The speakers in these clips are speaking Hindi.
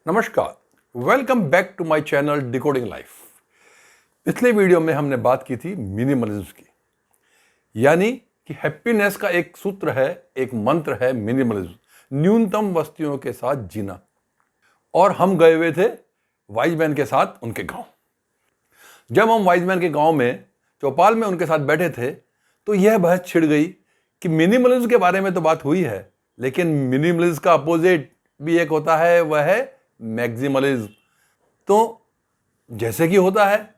नमस्कार, welcome back to my channel decoding life. पिछले वीडियो में हमने बात की थी मिनिमलिज्म की, यानी कि हैप्पीनेस का एक सूत्र है, एक मंत्र है मिनिमलिज्म, न्यूनतम वस्तुओं के साथ जीना। और हम गए हुए थे वाइज मैन के साथ उनके गांव। जब हम वाइज मैन के गांव में चौपाल में उनके साथ बैठे थे तो यह बहस छिड़ गई कि मिनिमलिज्म के बारे में तो बात हुई है, लेकिन मिनिमलिज्म का अपोजिट भी एक होता है, वह है मैक्सिमलिज्म। तो जैसे कि होता है,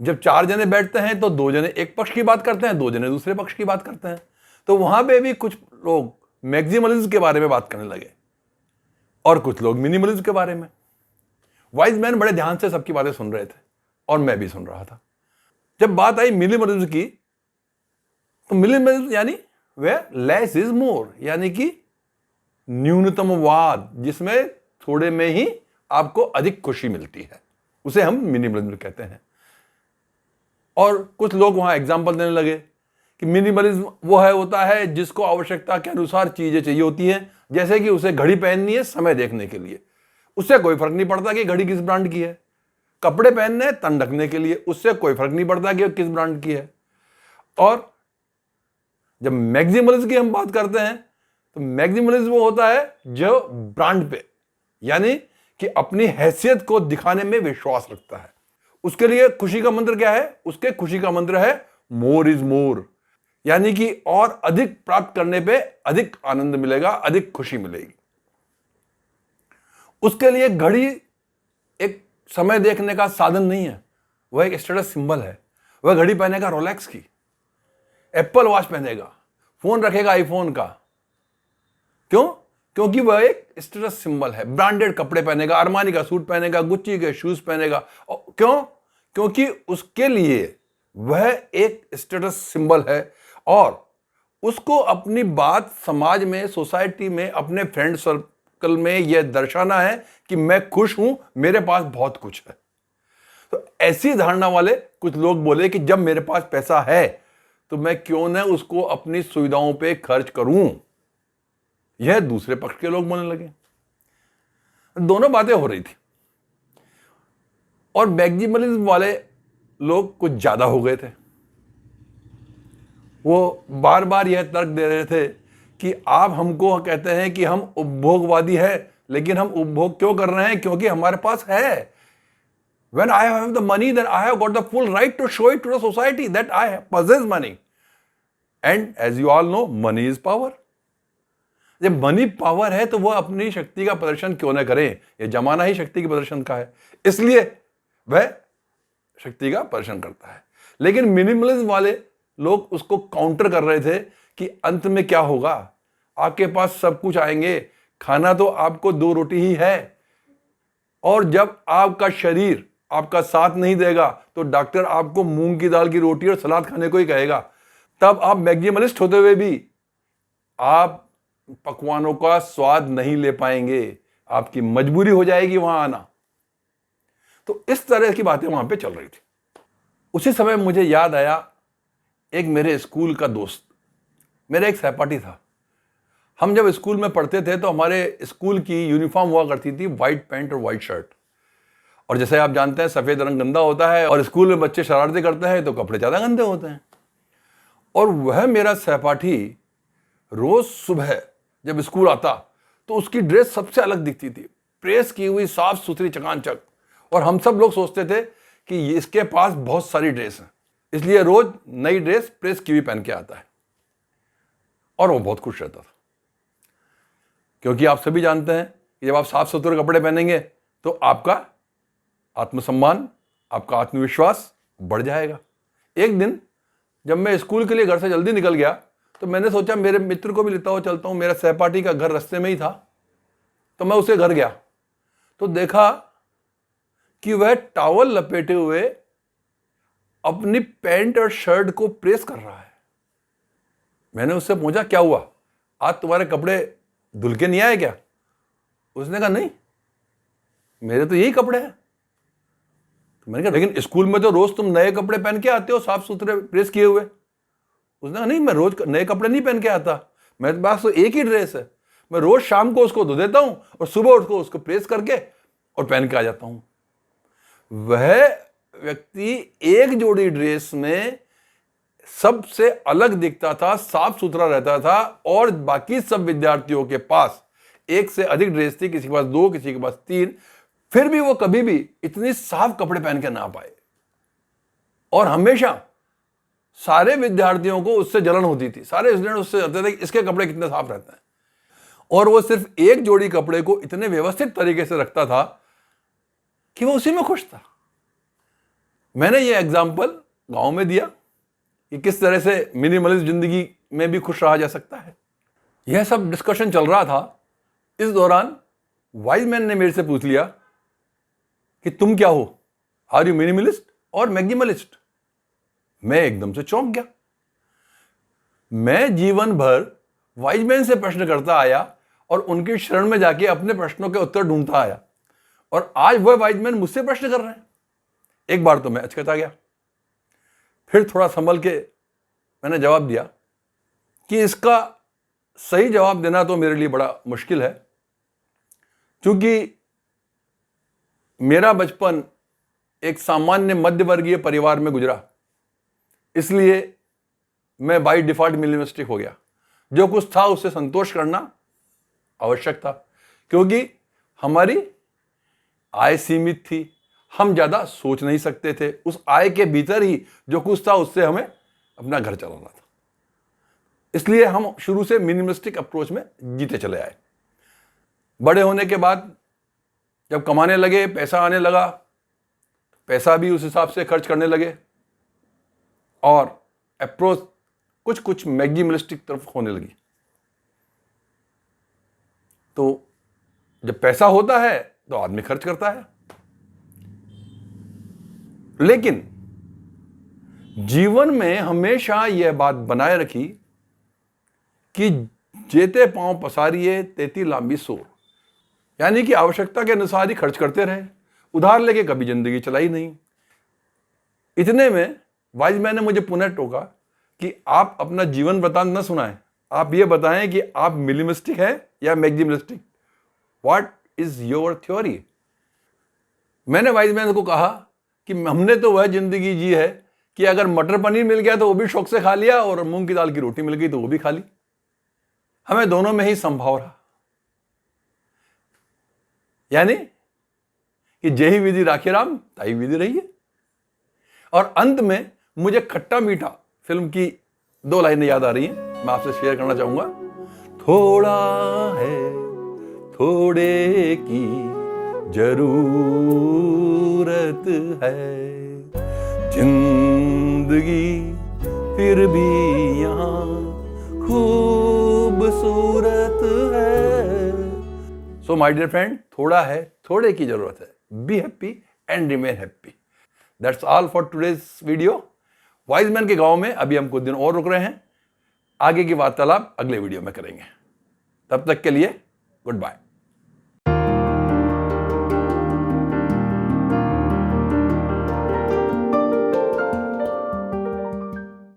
जब चार जने बैठते हैं तो दो जने एक पक्ष की बात करते हैं, दो जने दूसरे पक्ष की बात करते हैं। तो वहां पे भी कुछ लोग मैक्सिमलिज्म के बारे में बात करने लगे और कुछ लोग मिनिमलिज्म के बारे में। वाइज मैन बड़े ध्यान से सबकी बातें सुन रहे थे और मैं भी सुन रहा था। जब बात आई मिनिमलिज्म की, तो मिनिमलिज्म यानी वह लेस इज मोर, यानी कि न्यूनतमवाद, जिसमें थोड़े में ही आपको अधिक खुशी मिलती है, उसे हम मिनिमलिज्म कहते हैं। और कुछ लोग वहां एग्जांपल देने लगे कि मिनिमलिज्म वो होता है जिसको आवश्यकता के अनुसार चीजें चाहिए होती हैं, जैसे कि उसे घड़ी पहननी है समय देखने के लिए, उससे कोई फर्क नहीं पड़ता कि घड़ी किस ब्रांड की है। कपड़े पहनने हैं तन ढकने के लिए, उससे कोई फर्क नहीं पड़ता कि किस ब्रांड की है। और जब मैक्सिमलिज्म की हम बात करते हैं तो मैक्सिमलिज्म वो होता है जो ब्रांड पे, यानी कि अपनी हैसियत को दिखाने में विश्वास रखता है। उसके लिए खुशी का मंत्र क्या है? उसके खुशी का मंत्र है मोर इज मोर, यानी कि और अधिक प्राप्त करने पे अधिक आनंद मिलेगा, अधिक खुशी मिलेगी। उसके लिए घड़ी एक समय देखने का साधन नहीं है, वह एक स्टेटस सिंबल है। वह घड़ी पहनेगा रोलेक्स की, एप्पल वॉच पहनेगा, फोन रखेगा आईफोन का। क्यों? क्योंकि वह एक स्टेटस सिंबल है। ब्रांडेड कपड़े पहनेगा, अरमानी का सूट पहनेगा, गुच्ची के शूज पहनेगा। क्यों? क्योंकि उसके लिए वह एक स्टेटस सिंबल है और उसको अपनी बात समाज में, सोसाइटी में, अपने फ्रेंड सर्कल में यह दर्शाना है कि मैं खुश हूं, मेरे पास बहुत कुछ है। तो ऐसी धारणा वाले कुछ लोग बोले कि जब मेरे पास पैसा है तो मैं क्यों न उसको अपनी सुविधाओं पे खर्च करूं। यह दूसरे पक्ष के लोग बोलने लगे। दोनों बातें हो रही थी और मैक्सिमलिज्म वाले लोग कुछ ज्यादा हो गए थे। वो बार बार यह तर्क दे रहे थे कि आप हमको कहते हैं कि हम उपभोगवादी हैं, लेकिन हम उपभोग क्यों कर रहे हैं? क्योंकि हमारे पास है। When I have the money, then I have got the full right to show it to the society that I possess money. And as you all know, money is power. जब मनी पावर है तो वह अपनी शक्ति का प्रदर्शन क्यों न करें? यह जमाना ही शक्ति के प्रदर्शन का है, इसलिए वह शक्ति का प्रदर्शन करता है। लेकिन मिनिमलिज्म वाले लोग उसको काउंटर कर रहे थे कि अंत में क्या होगा? आपके पास सब कुछ आएंगे, खाना तो आपको 2 रोटी ही है, और जब आपका शरीर आपका साथ नहीं देगा तो डॉक्टर आपको मूंग की दाल की रोटी और सलाद खाने को ही कहेगा। तब आप मैक्सिमलिस्ट होते हुए भी आप पकवानों का स्वाद नहीं ले पाएंगे, आपकी मजबूरी हो जाएगी वहां आना। तो इस तरह की बातें वहां पे चल रही थी। उसी समय मुझे याद आया एक मेरे स्कूल का दोस्त, मेरा एक सहपाठी था। हम जब स्कूल में पढ़ते थे तो हमारे स्कूल की यूनिफॉर्म हुआ करती थी व्हाइट पैंट और व्हाइट शर्ट। और जैसे आप जानते हैं सफेद रंग गंदा होता है और स्कूल में बच्चे शरारतें करते हैं तो कपड़े ज्यादा गंदे होते हैं। और वह मेरा सहपाठी रोज सुबह जब स्कूल आता तो उसकी ड्रेस सबसे अलग दिखती थी, प्रेस की हुई, साफ सुथरी, चकाचक। और हम सब लोग सोचते थे कि इसके पास बहुत सारी ड्रेस है, इसलिए रोज नई ड्रेस प्रेस की हुई पहन के आता है। और वो बहुत खुश रहता था, क्योंकि आप सभी जानते हैं कि जब आप साफ सुथरे कपड़े पहनेंगे तो आपका आत्मसम्मान, आपका आत्मविश्वास बढ़ जाएगा। एक दिन जब मैं स्कूल के लिए घर से जल्दी निकल गया तो मैंने सोचा मेरे मित्र को भी लेता हुआ चलता हूं। मेरा सहपाठी का घर रास्ते में ही था, तो मैं उसे घर गया तो देखा कि वह टॉवल लपेटे हुए अपनी पैंट और शर्ट को प्रेस कर रहा है। मैंने उससे पूछा, क्या हुआ, आज तुम्हारे कपड़े धुल के नहीं आए क्या? उसने कहा, नहीं, मेरे तो यही कपड़े हैं। तो मैंने कहा, लेकिन स्कूल में तो रोज तुम नए कपड़े पहन के आते हो, साफ सुथरे प्रेस किए हुए। उसने कहा, नहीं, मैं रोज नए कपड़े नहीं पहन के आता, मेरे पास तो एक ही ड्रेस है, मैं रोज शाम को उसको धो देता हूं और सुबह उसको प्रेस करके और पहन के आ जाता हूं। वह व्यक्ति एक जोड़ी ड्रेस में सबसे अलग दिखता था, साफ सुथरा रहता था, और बाकी सब विद्यार्थियों के पास एक से अधिक ड्रेस थी, किसी के पास 2, किसी के पास 3, फिर भी वो कभी भी इतनी साफ कपड़े पहन के ना पाए। और हमेशा सारे विद्यार्थियों को उससे जलन होती थी, सारे स्टूडेंट उससे कहते थे कि इसके कपड़े कितने साफ रहते हैं। और वो सिर्फ एक जोड़ी कपड़े को इतने व्यवस्थित तरीके से रखता था कि वो उसी में खुश था। मैंने ये एग्जाम्पल गांव में दिया कि किस तरह से मिनिमलिस्ट जिंदगी में भी खुश रहा जा सकता है। यह सब डिस्कशन चल रहा था। इस दौरान वाइज मैन ने मेरे से पूछ लिया कि तुम क्या हो, आर यू मिनिमलिस्ट और मैक्सिमलिस्ट? मैं एकदम से चौंक गया। मैं जीवन भर वाइज मैन से प्रश्न करता आया और उनकी शरण में जाके अपने प्रश्नों के उत्तर ढूंढता आया, और आज वह वाइज मैन मुझसे प्रश्न कर रहे हैं। एक बार तो मैं अचकता गया, फिर थोड़ा संभल के मैंने जवाब दिया कि इसका सही जवाब देना तो मेरे लिए बड़ा मुश्किल है, क्योंकि मेरा बचपन एक सामान्य मध्यवर्गीय परिवार में गुजरा, इसलिए मैं बाय डिफॉल्ट मिनिमलिस्टिक हो गया। जो कुछ था उससे संतोष करना आवश्यक था, क्योंकि हमारी आय सीमित थी, हम ज्यादा सोच नहीं सकते थे। उस आय के भीतर ही जो कुछ था उससे हमें अपना घर चलाना था, इसलिए हम शुरू से मिनिमलिस्टिक अप्रोच में जीते चले आए। बड़े होने के बाद जब कमाने लगे, पैसा आने लगा, पैसा भी उस हिसाब से खर्च करने लगे, और अप्रोच कुछ कुछ मैक्सिमलिस्टिक तरफ होने लगी। तो जब पैसा होता है तो आदमी खर्च करता है, लेकिन जीवन में हमेशा यह बात बनाए रखी कि जेते पांव पसारिए तेती लांबी सोर, यानी कि आवश्यकता के अनुसार ही खर्च करते रहे, उधार लेके कभी जिंदगी चलाई नहीं। इतने में वाइज मैन ने मुझे पुनः टोका कि आप अपना जीवन वृत्तांत न सुनाएं, आप ये बताएं कि आप मिनिमलिस्टिक हैं या maximalistic. What is your theory? मैंने वाइज मैन को कहा कि हमने तो वह जिंदगी जी है कि अगर मटर पनीर मिल गया तो वो भी शौक से खा लिया, और मूंग की दाल की रोटी मिल गई तो वो भी खा ली। हमें दोनों में ही संभाव रहा, यानी कि जेहि विधि राखे राम ताई विधि रही है। और अंत में मुझे खट्टा मीठा फिल्म की 2 लाइनें याद आ रही हैं, मैं आपसे शेयर करना चाहूंगा। थोड़ा है थोड़े की जरूरत है, जिंदगी फिर भी यहां खूबसूरत है। सो माय डियर फ्रेंड, थोड़ा है थोड़े की जरूरत है। Be happy and remain happy. That's all for today's video. Wise man के गांव में अभी हम कुछ दिन और रुक रहे हैं, आगे की वार्तालाप अगले वीडियो में करेंगे। तब तक के लिए गुड बाय।